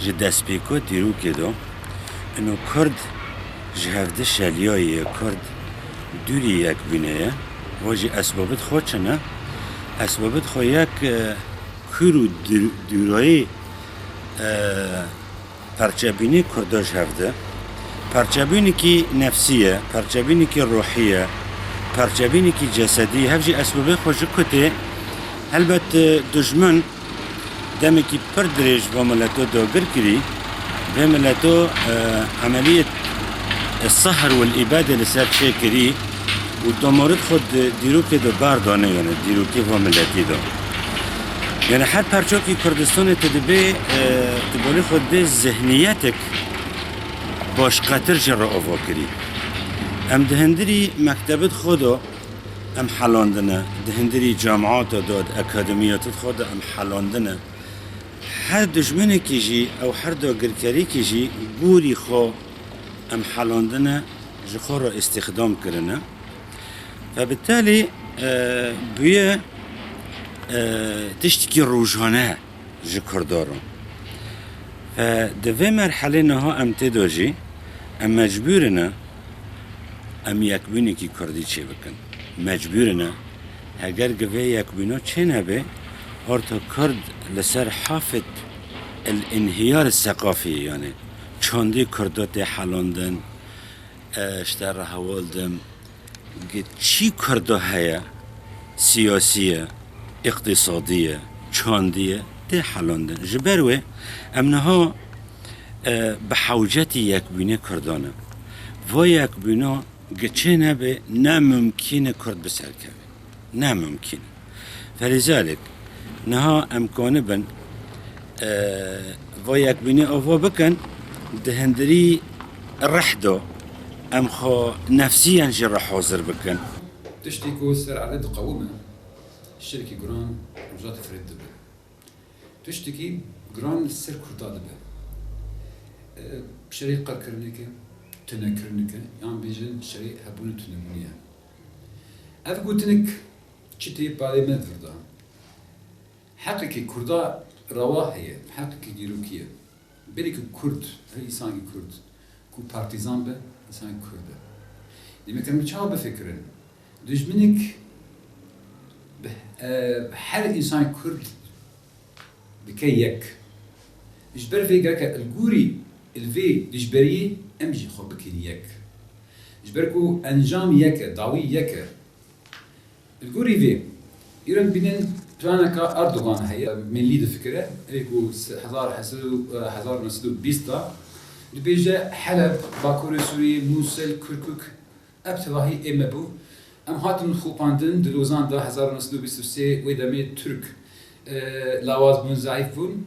ji destpêko dîrokê de û Kurd ji hevdî şeliyayê Kurd dûrî yek bûneye ve jî esbabit xwe çi ne? Esbabit xwe yek kûr û dûrayê perçebûnê Kurda ji hev de perçebûnekî nefsî ye, perçebûnekî ruhî ye, perçebûnekî cesedî hev jî esbabê xwe ji kutê helbet dijmin demekî pir dirêj ve mileto dagir kirî vê mileto emeliyet السهر والإبادة لسر شيء كري والدمارت خود ديروكي دو باردانه يعني ديروكي وملتي دو يعني حد پرچوكي كردستان تدبي تبالي خود بي ذهنيتك باش قطر جرى آوا كري ام دهندري مكتبت خودو ام حلاندنه دهندري جامعات داد اكاديميات خود ام حلاندنه هر دجمنه كيجي او هر داگركري كيجي بوري خو ام حلاندنه جخور را استخدام کرنه فبالتالي بویه تشتكي روجانه جكردارو فدوی مرحله نها ام تداجي ام مجبورنا ام یکبونی کی کردی چه بکن مجبورنا اگر گوه یکبونا چه نبه هارتا کرد لسر حافظ الانهيار الثقافي يعني چاندی کردات حلاندن اشتر هوالدم گه چی کرده هیا سیاسیه اقتصادیه چاندیه ده حلاندن جبروه امنها به حوجت یک بینه کردانه و یک بینه گه چه نبه نممکنه کرد بسر کبه نممکنه فلذلك نها امکانه بن و یک بینه آوا بکن دهندري رحدو ام خو نفسيا جرى حاضر بكن تشتكو سر على قومه الشركة جران رجعت فريد دبه تشتكي جران السر كرتا دبه شريك قر كرنكه تنكرنكه يعني بيجن شريك هبون تنمونيه افقو تنك چتي بالي مدردا حقيقي كردا رواهيه حقيقي ديروكيه belki Kürt, her insan Kürt, ku partizan be, insan Kürt'e. Demek ki çağ be fikrin. Düşmenik her insan Kürt bikey yek. İşber ve gerek el-guri el-ve düşberiye emji xo bikey yek. İşber ku enjam yek, davi yek. El-guri ve İran binin جانا كأردوغان هي ملي الفكرة ريكو 1920 لبيجا حلب باكور سوري موصل كركوك ابتلاهي امبو ام هاتن خوباندن دلوزان دا 1923 ويدامي ترك لاواز بن ضعيف بون